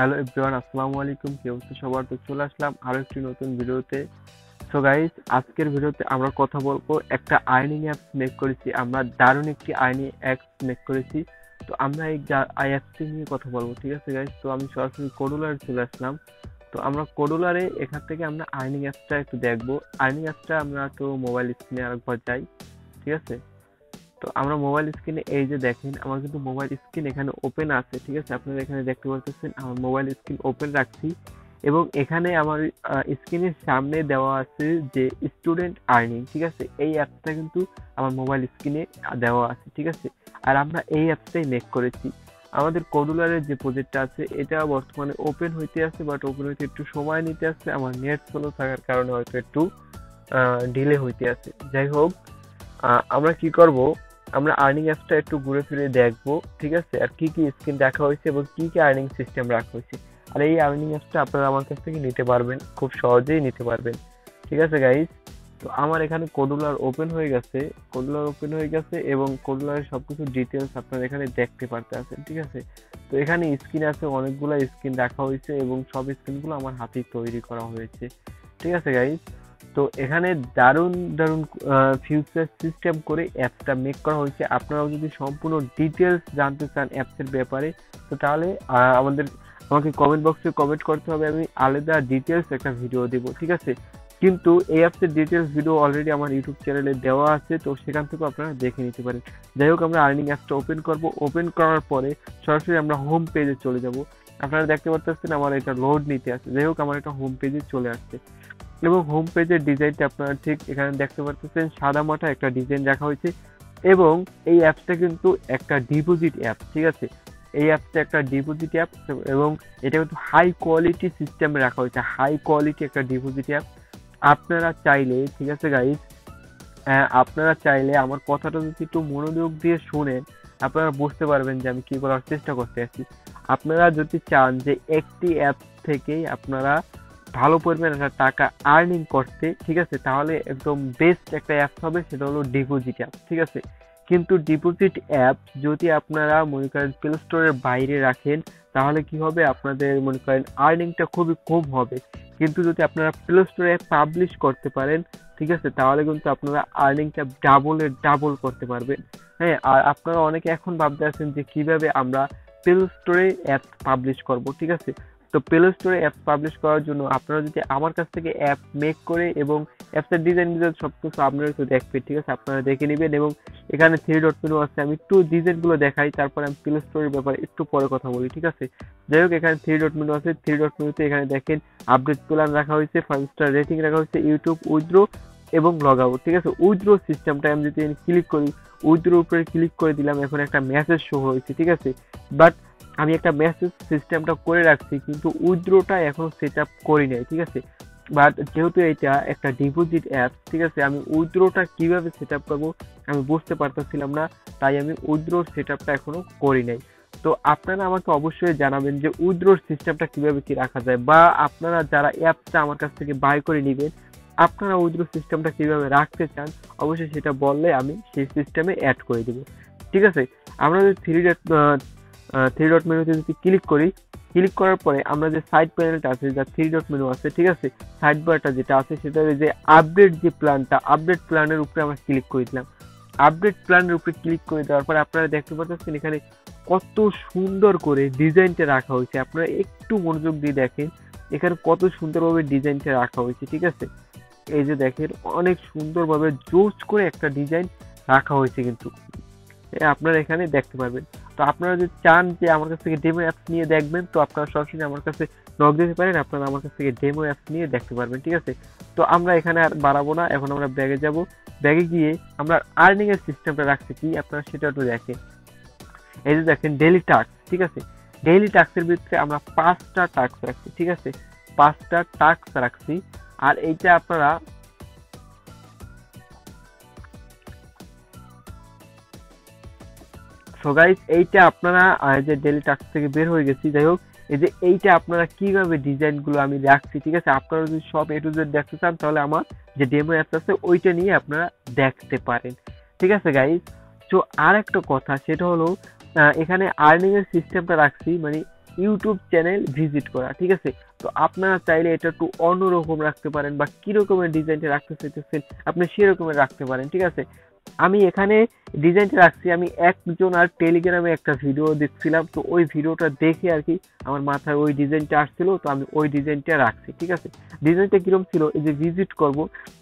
Hello everyone, আসসালামু আলাইকুম। কি অবস্থা সবার? তো চলে আসলাম আরো একটি নতুন ভিডিওতে। সো গাইস, আজকের ভিডিওতে আমরা কথা বলবো একটা আর্নিং অ্যাপস মেক করেছি আমরা, দারুণ একটি আর্নিং অ্যাপস মেক করেছি। তো আমরা এই অ্যাপসটি নিয়ে কথা বলবো, ঠিক আছে গাইস? তো আমি সরাসরি কোডুলারে চলে আসলাম। তো আমরা কোডুলারে এখান থেকে আমরা আর্নিং অ্যাপসটা একটু দেখবো। আর্নিং অ্যাপসটা আমরা একটু মোবাইল স্ক্রিনে আরেকবার যাই, ঠিক আছে? তো আমরা মোবাইল স্ক্রিনে এই যে দেখেন, আমার কিন্তু মোবাইল স্ক্রিন এখানে ওপেন আছে, ঠিক আছে? আপনারা এখানে দেখতে পাচ্ছেন আমার মোবাইল স্ক্রিন ওপেন রাখছি, এবং এখানে আমার স্ক্রিনের সামনে দেওয়া আছে যে স্টুডেন্ট আর্নিং, ঠিক আছে? এই অ্যাপসটা কিন্তু আমার মোবাইল স্ক্রিনে দেওয়া আছে, ঠিক আছে? আর আমরা এই অ্যাপসটাই মেক করেছি। আমাদের কোডুলারের যে প্রজেক্টটা আছে এটা বর্তমানে ওপেন হইতে আছে, বাট ওপেন হইতে একটু সময় নিতে আছে, আমার নেট স্লো থাকার কারণে হয়তো একটু ডিলে হইতে আছে। যাই হোক, আমরা কি করব, আমরা আর্নিং অ্যাপসটা একটু ঘুরে ফিরে দেখবো, ঠিক আছে? আর কি কি স্কিম রাখা হয়েছে এবং কি কি আর্নিং সিস্টেম রাখা হয়েছে। আর এই আর্নিং অ্যাপসটা আপনারা আমার কাছ থেকে নিতে পারবেন, খুব সহজেই নিতে পারবেন, ঠিক আছে গাইস? তো আমার এখানে কোডুলার ওপেন হয়ে গেছে, এবং কোডুলারের সবকিছু ডিটেলস আপনারা এখানে দেখতে পারতেছেন, ঠিক আছে? তো এখানে স্ক্রিন আছে, অনেকগুলো স্ক্রিন রাখা হয়েছে এবং সব স্ক্রিনগুলো আমার হাতেই তৈরি করা হয়েছে, ঠিক আছে গাইস? তো এখানে দারুণ দারুণ ফিউচার সিস্টেম করে অ্যাপসটা মেক করা হয়েছে। আপনারাও যদি সম্পূর্ণ ডিটেলস জানতে চান অ্যাপসের ব্যাপারে, তো তাহলে আমাকে কমেন্ট বক্সে কমেন্ট করতে হবে, আমি আলাদা ডিটেলস একটা ভিডিও দেব, ঠিক আছে? কিন্তু এই অ্যাপসের ডিটেলস ভিডিও অলরেডি আমার ইউটিউব চ্যানেলে দেওয়া আছে, তো সেখান থেকে আপনারা দেখে নিতে পারেন। যাই হোক, আমরা আর্নিং অ্যাপসটা ওপেন করব। ওপেন করার পরে সরাসরি আমরা হোম পেজে চলে যাব। আপনারা দেখতে পাচ্ছেন আমার এটা লোড নিতে আছে। যাই হোক, আমার এটা হোম পেজে চলে আসছে, এবং হোম পেজের ডিজাইনটা আপনারা ঠিক এখানে দেখতে পাচ্ছেন, সাদা মাটা একটা ডিজাইন রাখা হয়েছে। এবং এই অ্যাপসটা কিন্তু একটা ডিপোজিট অ্যাপ, ঠিক আছে? এই অ্যাপসটা একটা ডিপোজিট অ্যাপ, এবং এটা কিন্তু হাই কোয়ালিটি সিস্টেমে রাখা হয়েছে, হাই কোয়ালিটি একটা ডিপোজিট অ্যাপ। আপনারা চাইলে, ঠিক আছে গাইস, আপনারা চাইলে আমার কথাটা যদি একটু মনোযোগ দিয়ে শুনেন, আপনারা বুঝতে পারবেন যে আমি কি বলার চেষ্টা করতে আছি। আপনারা যদি চান যে একটি অ্যাপ থেকেই আপনারা ভালো পরিমাণে একটা টাকা আর্নিং করতে, ঠিক আছে, তাহলে একদম বেস্ট একটা অ্যাপ হবে, সেটা হলো ডিপোজিট অ্যাপ, ঠিক আছে? কিন্তু ডিপোজিট অ্যাপ যদি আপনারা মনে করেন প্লে স্টোরের বাইরে রাখেন, তাহলে কি হবে, আপনাদের মনে করেন আর্নিংটা খুবই কম হবে। কিন্তু যদি আপনারা প্লে স্টোরে পাবলিশ করতে পারেন, ঠিক আছে, তাহলে কিন্তু আপনারা আর্নিংটা ডাবলের ডাবল করতে পারবেন। হ্যাঁ, আর আপনারা অনেকে এখন ভাবতে আছেন যে কিভাবে আমরা প্লে স্টোরে অ্যাপ পাবলিশ করব, ঠিক আছে? তো প্লে স্টোরে অ্যাপস পাবলিশ করার জন্য আপনারা যদি আমার কাছ থেকে অ্যাপ মেক করে, এবং অ্যাপসের ডিজাইন সবকিছু আপনারা একটু দেখবেন, ঠিক আছে? আপনারা দেখে নেবেন, এবং এখানে 3 ডট মেনু আছে, আমি একটু ডিজাইনগুলো দেখাই, তারপরে আমি প্লে স্টোরের ব্যাপারে একটু পরে কথা বলি, ঠিক আছে? যাই হোক, এখানে 3 ডট মেনু আছে। 3 ডট মেনুতে এখানে দেখেন আপডেট প্ল্যান রাখা হয়েছে, 5 স্টার রেটিং রাখা হয়েছে, ইউটিউব উইথড্র এবং লগ আউট, ঠিক আছে? উইথড্র সিস্টেমটা আমি যদি ক্লিক করি, উইথড্রোর উপরে ক্লিক করে দিলাম, এখন একটা মেসেজ শো হয়েছে, ঠিক আছে? বাট আমি একটা মেসেজ সিস্টেমটা করে রাখছি, কিন্তু উইথড্রোটা এখনো সেট আপ করি নাই, ঠিক আছে? বাট যেহেতু এটা একটা ডিপোজিট অ্যাপ, ঠিক আছে, আমি উইথড্রোটা কিভাবে সেট আপ করবো আমি বুঝতে পারতেছিলাম না, তাই আমি উইথড্রোর সেট আপটা এখনো করি নাই। তো আপনারা আমাকে অবশ্যই জানাবেন যে উইথড্রোর সিস্টেমটা কিভাবে কি রাখা যায়, বা আপনারা যারা অ্যাপটা আমার কাছ থেকে বাই করে নেবেন, আপনারা উইথড্রো সিস্টেমটা কিভাবে রাখতে চান, অবশ্যই সেটা বললে আমি সেই সিস্টেমে অ্যাড করে দেবো, ঠিক আছে? আমরা যদি 3 ডট মেনুতে যদি ক্লিক করি, ক্লিক করার পরে আমরা যে সাইড প্যানেলটা আছে, যা 3 ডট মেনু আছে, ঠিক আছে, সাইড বারটা যেটা আছে, সেটা যে আপডেট যে প্ল্যানটা, আপডেট প্ল্যানের উপরে আমরা ক্লিক করে দিলাম। আপডেট প্ল্যানের উপরে ক্লিক করে দেওয়ার পরে আপনারা দেখতে পাচ্ছেন এখানে কত সুন্দর করে ডিজাইনটা রাখা হয়েছে। আপনারা একটু মনোযোগ দিয়ে দেখেন এখানে কত সুন্দরভাবে ডিজাইনটা রাখা হয়েছে, ঠিক আছে? এই যে দেখেন, অনেক সুন্দরভাবে জোস করে একটা ডিজাইন রাখা হয়েছে, কিন্তু আপনারা এখানে দেখতে পারবেন। তো আপনারা যদি চান যে আমার কাছ থেকে ডেমো অ্যাপস নিয়ে দেখবেন, তো আপনারা সরাসরি আমার কাছে নক দিতে পারেন, আপনারা আমার কাছ থেকে ডেমো অ্যাপস নিয়ে দেখতে পারবেন, ঠিক আছে? তো আমরা এখানে আর বাড়াবো না, এখন আমরা ব্যাগে যাব। ব্যাগে গিয়ে আমরা আর্নিং এর সিস্টেমটা রাখছি কি, আপনারা সেটা একটু দেখেন। এই যে দেখেন ডেইলি টাস্ক, ঠিক আছে? ডেইলি টাস্কের ভিতরে আমরা 5টা টাস্ক রাখছি, ঠিক আছে? 5টা টাস্ক রাখছি। আর এইটা আপনারা সো গাইস, এইটা আপনারা যে ডেইলি টাস্ক থেকে বের হয়ে গেছি, যাই হোক, এই যে এইটা আপনারা কিভাবে ডিজাইন গুলো আমি রাখছি, ঠিক আছে? আপনারা যদি সব এ টু জেড দেখতে চান, তাহলে আমার যে ডেমো অ্যাপস আছে ওইটা নিয়ে আপনারা দেখতে পারেন, ঠিক আছে গাইস? তো আর একটা কথা, সেটা হলো এখানে আর্নিং এর সিস্টেমটা রাখছি, মানে ইউটিউব চ্যানেল ভিজিট করা, ঠিক আছে। তো আপনারা চাইলে এটা একটু অন্যরকম রাখতে পারেন, বা কি রকমের ডিজাইনটা রাখতে চাইতেছেন আপনি সেরকমের রাখতে পারেন, ঠিক আছে। আমি এখানে ডিজাইনটা রাখছি, আমি একজন আর টেলিগ্রামে একটা ভিডিও দেখছিলাম, তো ওই ভিডিওটা দেখে আর কি আমার মাথায় ওই ডিজাইনটা আসছিল, তো আমি ওই ডিজাইনটা রাখছি, ঠিক আছে। ডিজাইনটা কিরকম ছিল, এই যে ভিজিট করব,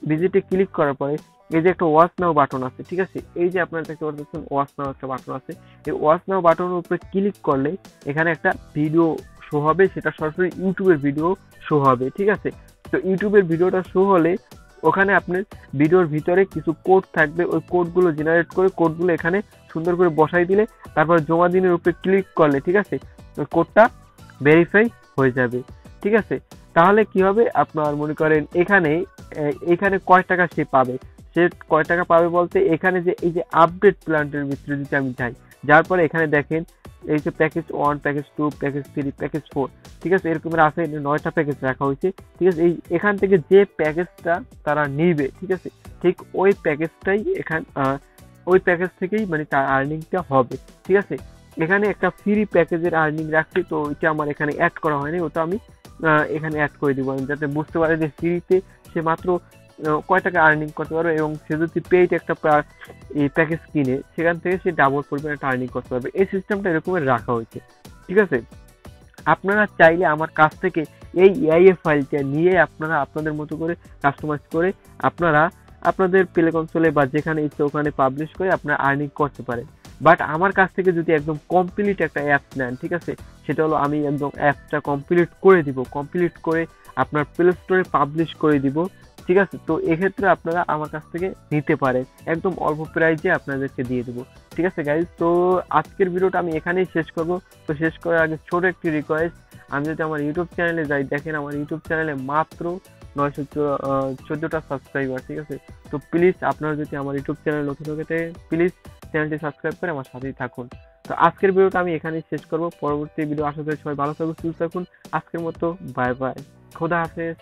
ভিজিটে ক্লিক করার পরে এই যে একটা ওয়াচ নাও বাটন আছে, ঠিক আছে। এই যে আপনারা দেখতে পাচ্ছেন ওয়াচ নাও একটা বাটন আছে, এই ওয়াচ নাও বাটনের উপরে ক্লিক করলে এখানে একটা ভিডিও শো হবে, সেটা সরাসরি ইউটিউবের ভিডিও শো হবে, ঠিক আছে। তো ইউটিউবের ভিডিওটা শো হলে ওখানে আপনার ভিডিওর ভিতরে কিছু কোড থাকবে, ওই কোডগুলো জেনারেট করে কোডগুলো এখানে সুন্দর করে বসাই দিলে তারপর জমা দিনের উপরে ক্লিক করলে, ঠিক আছে, ওই কোডটা ভেরিফাই হয়ে যাবে, ঠিক আছে। তাহলে কি হবে, আপনার মনে করেন এখানে কয় টাকা সে পাবে, সে কয় টাকা পাবে বলতে এখানে যে এই যে আপডেট প্ল্যানটার ভিতরে যদি আমি যাই, যার পরে এখানে দেখেন এই যে প্যাকেজ 1, প্যাকেজ 2, প্যাকেজ 3, প্যাকেজ 4, ঠিক আছে, এরকমের আছে 9টা প্যাকেজ রাখা হয়েছে, ঠিক আছে। এখান থেকে যে প্যাকেজটা তারা নিবে, ঠিক আছে, ঠিক ওই প্যাকেজটাই ওই প্যাকেজ থেকেই মানে তার আর্নিংটা হবে, ঠিক আছে। এখানে একটা ফ্রি প্যাকেজের আর্নিং রাখছি, তো ওইটা আমার এখানে অ্যাড করা হয়নি, ওটা আমি এখানে অ্যাড করে দিব, যাতে বুঝতে পারে যে ফ্রিতে সে মাত্র কয় টাকা আর্নিং করতে পারবে, এবং সে যদি পেইড একটা এই প্যাকেজ কিনে সেখান থেকে সে ডাবল পরিমাণে একটা আর্নিং করতে পারবে। এই সিস্টেমটা এরকমের রাখা হয়েছে, ঠিক আছে। আপনারা চাইলে আমার কাছ থেকে এই এআইএফ ফাইলটা নিয়ে আপনারা আপনাদের মতো করে কাস্টমাইজ করে আপনারা আপনাদের প্লে কনসোলে বা যেখানে ইচ্ছে ওখানে পাবলিশ করে আপনারা আর্নিং করতে পারেন। বাট আমার কাছ থেকে যদি একদম কমপ্লিট একটা অ্যাপস নেন, ঠিক আছে, সেটা হলো আমি একদম অ্যাপসটা কমপ্লিট করে দিব, কমপ্লিট করে আপনার প্লে স্টোরে পাবলিশ করে দিব, ঠিক আছে। তো এক্ষেত্রে আপনারা আমার কাছ থেকে নিতে পারেন, একদম অল্প প্রাইজে আপনাদেরকে দিয়ে দেবো, ঠিক আছে গাইজ। তো আজকের ভিডিওটা আমি এখানেই শেষ করব। তো শেষ করার আগে ছোট একটি রিকোয়েস্ট, আমি যদি আমার ইউটিউব চ্যানেলে যাই, দেখেন আমার ইউটিউব চ্যানেলে মাত্র 914টা সাবস্ক্রাইবার, ঠিক আছে। তো প্লিজ আপনারা যদি আমার ইউটিউব চ্যানেল নতুন হয়ে থাকে প্লিজ চ্যানেলটি সাবস্ক্রাইব করে আমার সাথেই থাকুন। তো আজকের ভিডিওটা আমি এখানেই শেষ করব, পরবর্তী ভিডিও আশা করি সবাই ভালো থাকুন, সুস্থ থাকুন। আজকের মতো বাই বাই, খোদা হাফেজ।